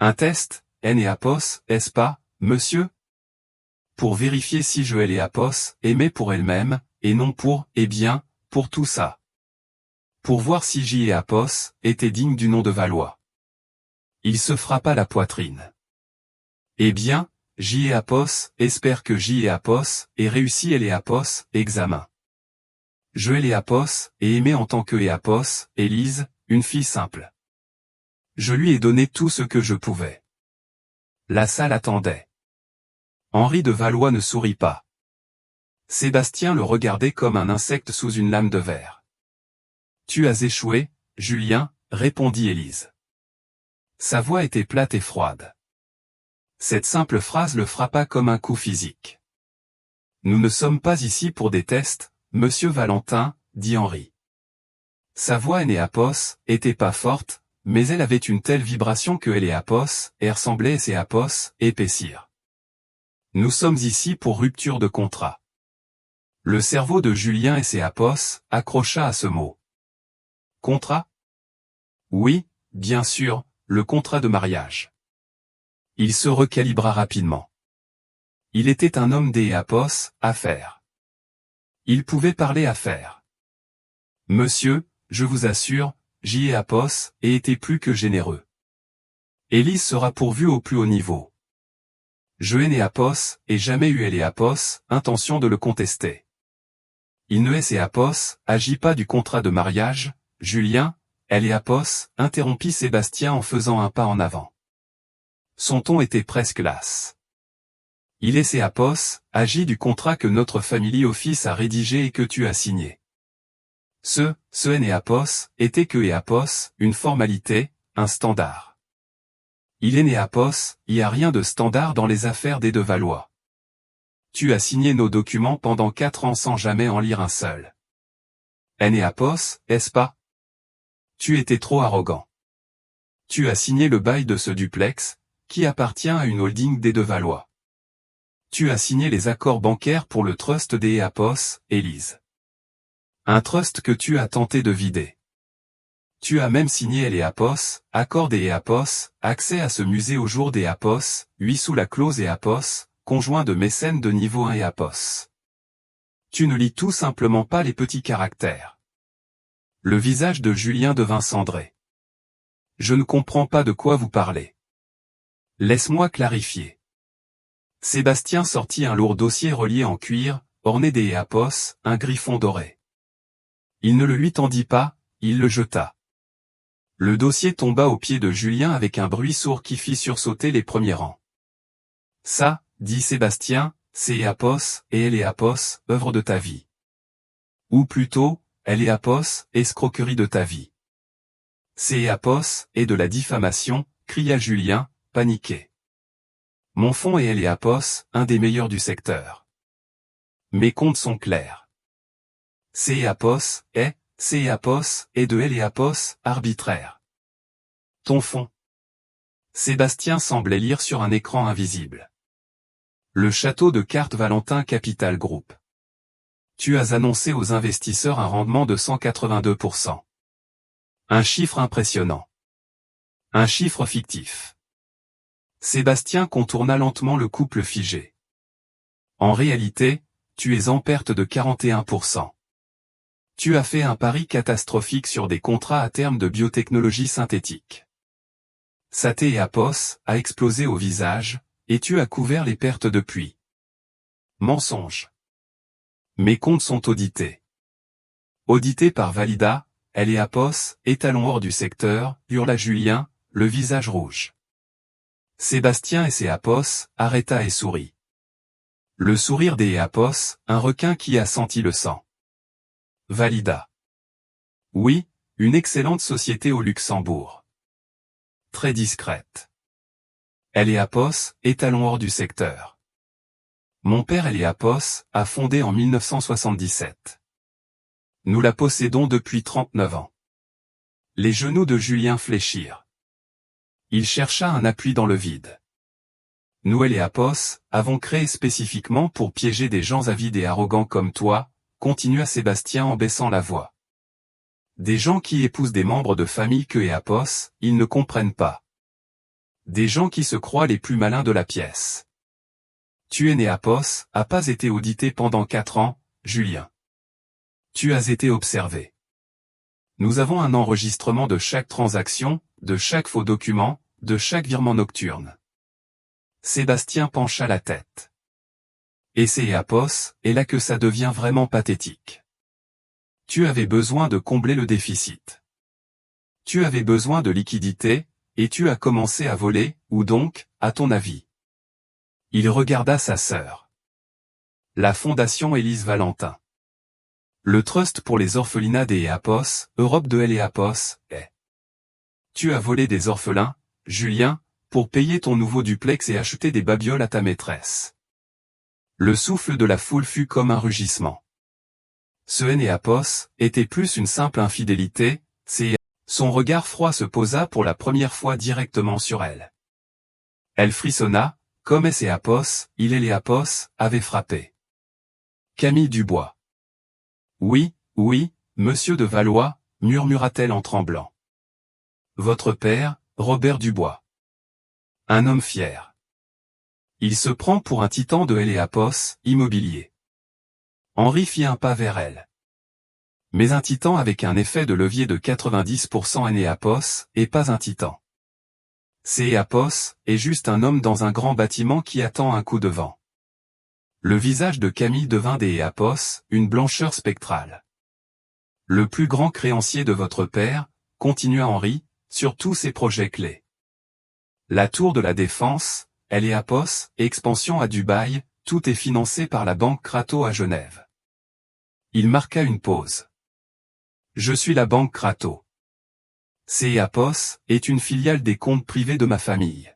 Speaker 1: Un test, Léapos, est-ce pas, monsieur? Pour vérifier si je Léapos aimais pour elle-même, et non pour, eh bien, pour tout ça. Pour voir si Léapos était digne du nom de Valois. Il se frappa la poitrine. Eh bien, Léapos espère que Léapos ait réussi Léapos, examen. Je Léapos et aimé en tant que Léapos, Élise, une fille simple. Je lui ai donné tout ce que je pouvais. La salle attendait. Henri de Valois ne sourit pas. Sébastien le regardait comme un insecte sous une lame de verre. Tu as échoué, Julien, répondit Élise. Sa voix était plate et froide. Cette simple phrase le frappa comme un coup physique. Nous ne sommes pas ici pour des tests, monsieur Valentin, dit Henri. Sa voix Léapos était pas forte, mais elle avait une telle vibration que Léapos ressemblait à Léapos épaissir. Nous sommes ici pour rupture de contrat. Le cerveau de Julien Léapos accrocha à ce mot. Contrat? Oui, bien sûr, le contrat de mariage. Il se recalibra rapidement. Il était un homme Léapos, affaires. Il pouvait parler affaires. Monsieur, je vous assure, Apos, et était plus que généreux. Élise sera pourvue au plus haut niveau. Je n'ai Apos, et jamais eu Apos, intention de le contester. Il ne est Apos, agit pas du contrat de mariage, Julien, Apos, interrompit Sébastien en faisant un pas en avant. Son ton était presque las. Il est Apos, agit du contrat que notre family office a rédigé et que tu as signé. Ce Apos, était que Apos, une formalité, un standard. Il est Apos, il n'y a rien de standard dans les affaires des De Valois. Tu as signé nos documents pendant 4 ans sans jamais en lire un seul. Apos, est-ce pas? Tu étais trop arrogant. Tu as signé le bail de ce duplex, qui appartient à une holding des De Valois. Tu as signé les accords bancaires pour le trust des Apos, Élise. Un trust que tu as tenté de vider. Tu as même signé les Apos, accord des Apos, accès à ce musée au jour des Apos, 8 sous la clause Apos, conjoint de mécène de niveau 1 Apos. Tu ne lis tout simplement pas les petits caractères. Le visage de Julien devint cendré. Je ne comprends pas de quoi vous parlez. Laisse-moi clarifier. Sébastien sortit un lourd dossier relié en cuir, orné des Apos, un griffon doré. Il ne le lui tendit pas, il le jeta. Le dossier tomba aux pieds de Julien avec un bruit sourd qui fit sursauter les premiers rangs. Ça, dit Sébastien, c'est Apos, et Apos, œuvre de ta vie. Ou plutôt, Apos, escroquerie de ta vie. C'est Apos, et de la diffamation, cria Julien, paniqué. Mon fonds est Apos, un des meilleurs du secteur. Mes comptes sont clairs. Apos, et de Apos, arbitraire. Ton fonds. Sébastien semblait lire sur un écran invisible. Le château de cartes Valentin Capital Group. Tu as annoncé aux investisseurs un rendement de 182%. Un chiffre impressionnant. Un chiffre fictif. Sébastien contourna lentement le couple figé. En réalité, tu es en perte de 41%. Tu as fait un pari catastrophique sur des contrats à terme de biotechnologie synthétique. Saté Apos a explosé au visage, et tu as couvert les pertes depuis. Mensonge. Mes comptes sont audités. Audités par Valida, Apos, étalon hors du secteur, hurla Julien, le visage rouge. Sébastien et Apos, arrêta et sourit. Le sourire des Apos, un requin qui a senti le sang. Valida. Oui, une excellente société au Luxembourg. Très discrète. Apos, étalon hors du secteur. Mon père Apos a fondé en 1977. Nous la possédons depuis 39 ans. Les genoux de Julien fléchirent. Il chercha un appui dans le vide. Nous Apos avons créé spécifiquement pour piéger des gens avides et arrogants comme toi, continua Sébastien en baissant la voix. Des gens qui épousent des membres de famille que Apos, ils ne comprennent pas. Des gens qui se croient les plus malins de la pièce. Tu es né Apos, a pas été audité pendant 4 ans, Julien. Tu as été observé. Nous avons un enregistrement de chaque transaction, de chaque faux document, de chaque virement nocturne. Sébastien pencha la tête. Et c'est Apos, et là que ça devient vraiment pathétique. Tu avais besoin de combler le déficit. Tu avais besoin de liquidité, et tu as commencé à voler, ou donc, à ton avis. Il regarda sa sœur. La Fondation Élise Valentin. Le Trust pour les orphelinats des Apos, Europe de Apos, est. Tu as volé des orphelins, Julien, pour payer ton nouveau duplex et acheter des babioles à ta maîtresse. Le souffle de la foule fut comme un rugissement. Ce Apos était plus une simple infidélité, son regard froid se posa pour la première fois directement sur elle. Elle frissonna, comme Apos, Apos, avait frappé. Camille Dubois. Oui, monsieur de Valois, murmura-t-elle en tremblant. Votre père, Robert Dubois. Un homme fier. Il se prend pour un titan de Apos, immobilier. Henri fit un pas vers elle. Mais un titan avec un effet de levier de 90% Enéapos est pas un titan. Céapos est juste un homme dans un grand bâtiment qui attend un coup de vent. Le visage de Camille devint d'Éapos, une blancheur spectrale. Le plus grand créancier de votre père, continua Henri, sur tous ses projets clés. La tour de la Défense, Eléapos, expansion à Dubaï, tout est financé par la banque Crato à Genève. Il marqua une pause. Je suis la banque Crato. Céapos est une filiale des comptes privés de ma famille.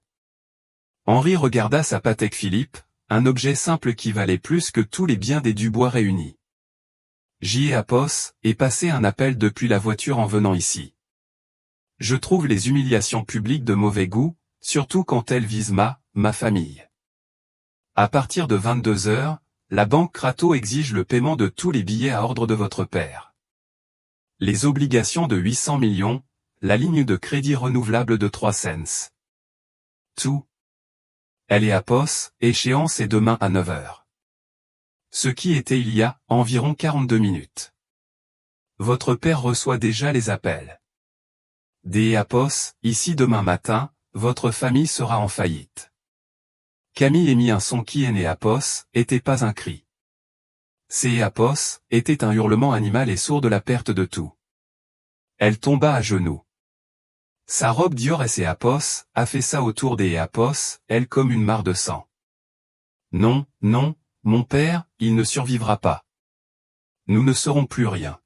Speaker 1: Henri regarda sa Patek Philippe, un objet simple qui valait plus que tous les biens des Dubois réunis. J'Apos est passé un appel depuis la voiture en venant ici. Je trouve les humiliations publiques de mauvais goût, surtout quand elles visent ma famille. À partir de 22 heures, la banque Crato exige le paiement de tous les billets à ordre de votre père. Les obligations de 800 millions, la ligne de crédit renouvelable de 3 cents. Tout. Eléapos, échéance est demain à 9 heures. Ce qui était il y a environ 42 minutes. Votre père reçoit déjà les appels. D'Éapos, ici demain matin, votre famille sera en faillite. Camille émit un son qui Enéapos était pas un cri. Céapos était un hurlement animal et sourd de la perte de tout. Elle tomba à genoux. Sa robe Dior Céapos a fait ça autour d'Éapos, elle comme une mare de sang. Non, non, mon père, il ne survivra pas. Nous ne serons plus rien.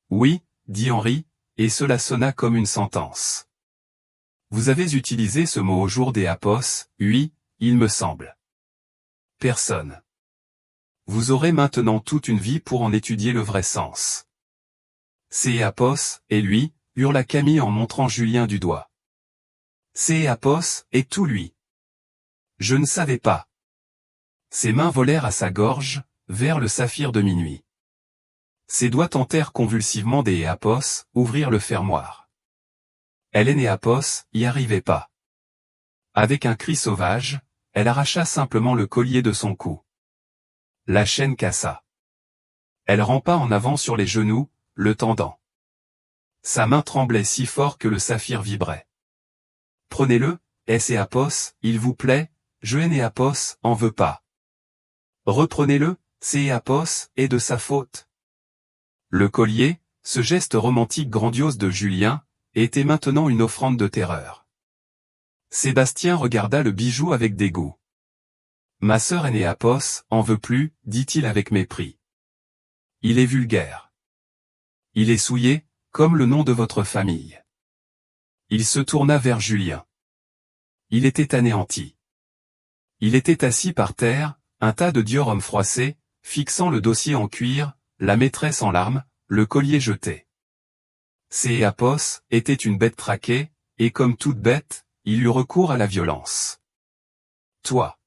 Speaker 1: Oui, dit Henri, et cela sonna comme une sentence. Vous avez utilisé ce mot au jour d'Éapos, oui, il me semble. Personne. Vous aurez maintenant toute une vie pour en étudier le vrai sens. Céapos, et lui, hurla Camille en montrant Julien du doigt. Céapos, et tout lui. Je ne savais pas. Ses mains volèrent à sa gorge, vers le saphir de minuit. Ses doigts tentèrent convulsivement d'Éapos, ouvrir le fermoir. Enéapos y arrivait pas. Avec un cri sauvage, elle arracha simplement le collier de son cou. La chaîne cassa. Elle rampa en avant sur les genoux, le tendant. Sa main tremblait si fort que le saphir vibrait. Prenez-le, Céapos, il vous plaît, je Enéapos en veux pas. Reprenez-le, Céapos, est de sa faute. Le collier, ce geste romantique grandiose de Julien, était maintenant une offrande de terreur. Sébastien regarda le bijou avec dégoût. Ma sœur Enéapos en veut plus, dit-il avec mépris. Il est vulgaire. Il est souillé, comme le nom de votre famille. Il se tourna vers Julien. Il était anéanti. Il était assis par terre, un tas de diorums froissés, fixant le dossier en cuir, la maîtresse en larmes, le collier jeté. Céapos était une bête traquée, et comme toute bête, il eut recours à la violence. Toi.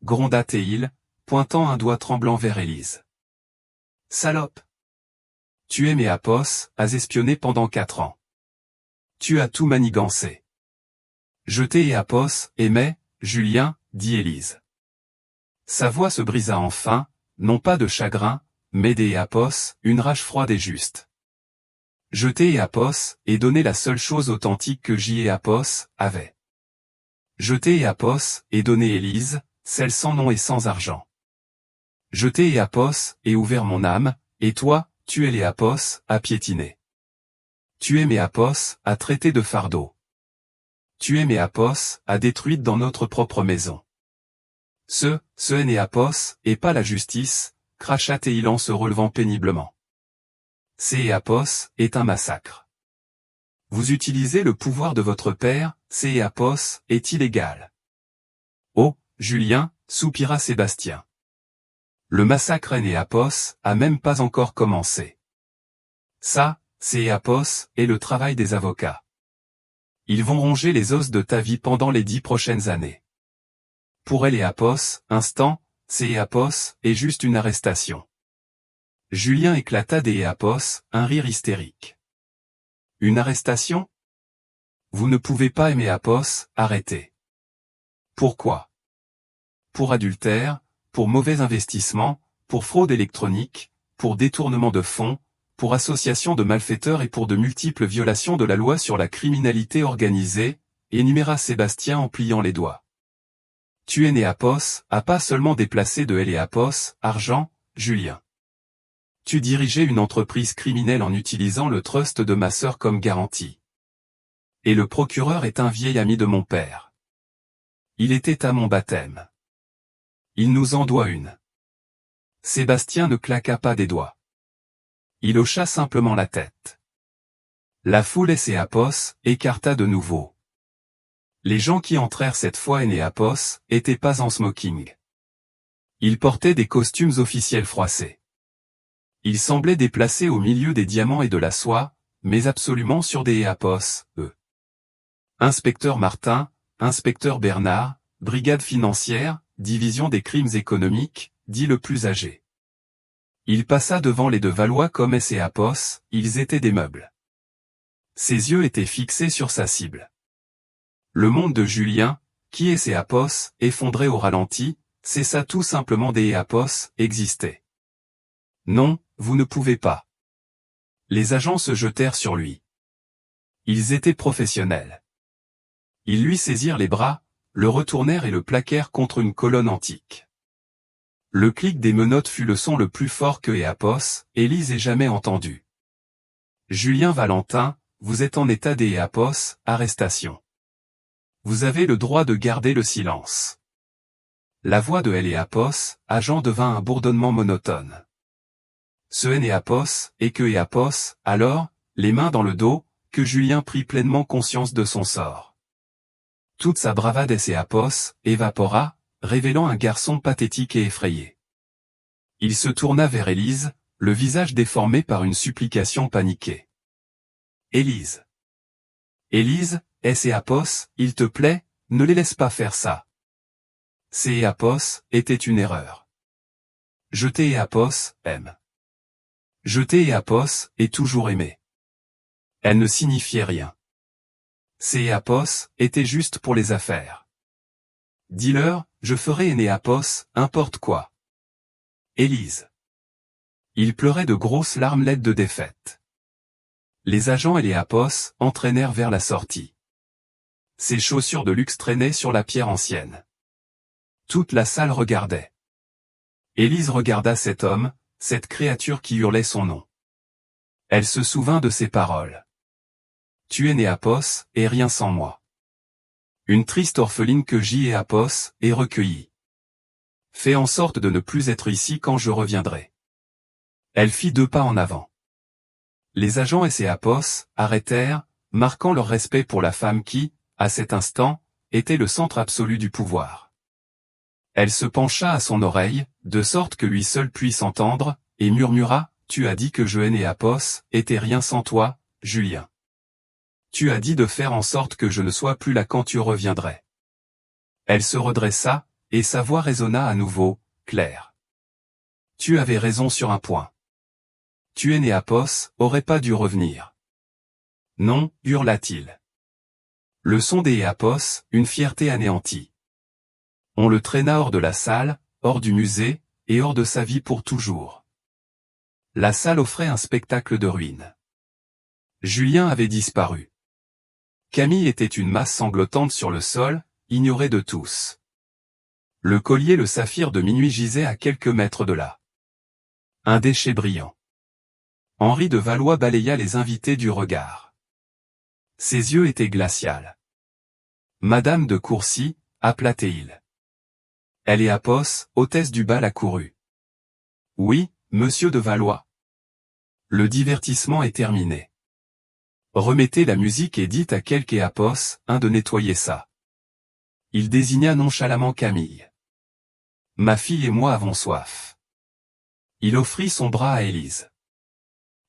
Speaker 1: Gronda Théil, pointant un doigt tremblant vers Élise. Salope. Tu es Méapos, as espionné pendant 4 ans. Tu as tout manigancé. Je t'Éapos, aimais, Julien, dit Élise. Sa voix se brisa enfin, non pas de chagrin, mais d'Éapos, une rage froide et juste. Je t'Éapos, et donné la seule chose authentique que J'Éapos avait. Je t'Éapos, et donné Élise, celle sans nom et sans argent. Je t'Éapos, et ouvert mon âme, et toi, tu es l'Éapos, à piétiner. Tu es Méapos, à traiter de fardeau. Tu es Méapos, à détruite dans notre propre maison. Ce Enéapos, et pas la justice, cracha Théil en se relevant péniblement. Céapos, est un massacre. Vous utilisez le pouvoir de votre père, Céapos, est illégal. Oh, Julien, soupira Sébastien. Le massacre Enéapos a même pas encore commencé. Ça, Céapos, est le travail des avocats. Ils vont ronger les os de ta vie pendant les 10 prochaines années. Pour Enéapos, instant, Céapos, est juste une arrestation. Julien éclata d'Éapos, un rire hystérique. Une arrestation? Vous ne pouvez pas Enéapos, arrêter. Pourquoi? Pour adultère, pour mauvais investissement, pour fraude électronique, pour détournement de fonds, pour association de malfaiteurs et pour de multiples violations de la loi sur la criminalité organisée, énuméra Sébastien en pliant les doigts. Tu es né à Pos, à pas seulement déplacé de L et à Pos, argent, Julien. Tu dirigeais une entreprise criminelle en utilisant le trust de ma sœur comme garantie. Et le procureur est un vieil ami de mon père. Il était à mon baptême. Il nous en doit une. Sébastien ne claqua pas des doigts. Il hocha simplement la tête. La foule et à Pos écarta de nouveau. Les gens qui entrèrent cette fois et à Pos étaient pas en smoking. Ils portaient des costumes officiels froissés. Ils semblaient déplacés au milieu des diamants et de la soie, mais absolument sur des Pos, eux. Inspecteur Martin, inspecteur Bernard, brigade financière, division des crimes économiques, dit le plus âgé. Il passa devant les deux Valois comme à Pos, ils étaient des meubles. Ses yeux étaient fixés sur sa cible. Le monde de Julien, qui est à Pos, effondré au ralenti, cessa tout simplement des Pos, existait. Non, vous ne pouvez pas. Les agents se jetèrent sur lui. Ils étaient professionnels. Ils lui saisirent les bras, le retournèrent et le plaquèrent contre une colonne antique. Le clic des menottes fut le son le plus fort que Pos, Élise ait jamais entendu. Julien Valentin, vous êtes en état des Pos, arrestation. Vous avez le droit de garder le silence. La voix de Pos, agent devint un bourdonnement monotone. Ce Pos, et que Pos, alors, les mains dans le dos, que Julien prit pleinement conscience de son sort. Toute sa bravade Pos évapora, révélant un garçon pathétique et effrayé. Il se tourna vers Élise, le visage déformé par une supplication paniquée. Élise. Élise, Pos, il te plaît, ne les laisse pas faire ça. Pos était une erreur. Jeter Pos, aime. Jeter Pos, est toujours aimé. Elle ne signifiait rien. Pos, était juste pour les affaires. Dis-leur, je ferai Pos, importe quoi. Élise. Il pleurait de grosses larmelets de défaite. Les agents Pos entraînèrent vers la sortie. Ses chaussures de luxe traînaient sur la pierre ancienne. Toute la salle regardait. Élise regarda cet homme, cette créature qui hurlait son nom. Elle se souvint de ses paroles. Tu es Pos, et rien sans moi. Une triste orpheline que j'y Pos, et recueillie. Fais en sorte de ne plus être ici quand je reviendrai. Elle fit 2 pas en avant. Les agents Pos arrêtèrent, marquant leur respect pour la femme qui, à cet instant, était le centre absolu du pouvoir. Elle se pencha à son oreille, de sorte que lui seul puisse entendre, et murmura, tu as dit que je Pos, était rien sans toi, Julien. Tu as dit de faire en sorte que je ne sois plus là quand tu reviendrais. Elle se redressa, et sa voix résonna à nouveau, claire. Tu avais raison sur un point. Tu Pos, aurait pas dû revenir. Non, hurla-t-il. Le son des Pos, une fierté anéantie. On le traîna hors de la salle, hors du musée, et hors de sa vie pour toujours. La salle offrait un spectacle de ruines. Julien avait disparu. Camille était une masse sanglotante sur le sol, ignorée de tous. Le collier le saphir de minuit gisait à quelques mètres de là. Un déchet brillant. Henri de Valois balaya les invités du regard. Ses yeux étaient glacials. Madame de Courcy, appela-t-il. Elle Pos, hôtesse du bal accourut. Oui, monsieur de Valois. Le divertissement est terminé. Remettez la musique et dites à quelque Pos, de nettoyer ça. Il désigna nonchalamment Camille. Ma fille et moi avons soif. Il offrit son bras à Élise.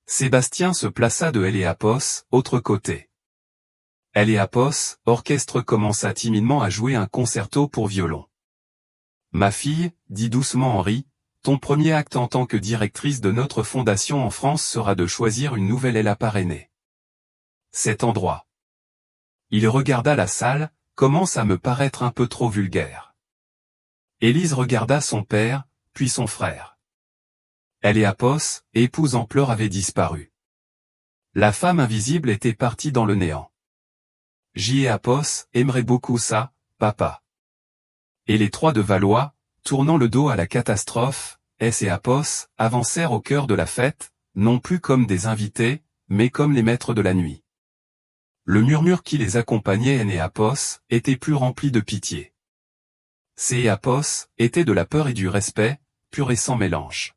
Speaker 1: Sébastien se plaça de Pos, autre côté. Pos, orchestre commença timidement à jouer un concerto pour violon. Ma fille, dit doucement Henri, ton premier acte en tant que directrice de notre fondation en France sera de choisir une nouvelle parrainée. Cet endroit. Il regarda la salle, commence à me paraître un peu trop vulgaire. Élise regarda son père, puis son frère. Elle et Apos, épouse en pleurs, avaient disparu. La femme invisible était partie dans le néant. J et Apos aimeraient beaucoup ça, papa. Et les trois de Valois, tournant le dos à la catastrophe, S et Apos avancèrent au cœur de la fête, non plus comme des invités, mais comme les maîtres de la nuit. Le murmure qui les accompagnait, N et Apos, était plus rempli de pitié. C et Apos étaient de la peur et du respect, pur et sans mélange.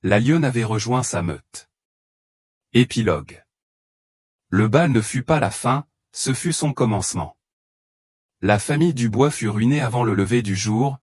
Speaker 1: La lionne avait rejoint sa meute. Épilogue. Le bal ne fut pas la fin, ce fut son commencement. La famille Dubois fut ruinée avant le lever du jour,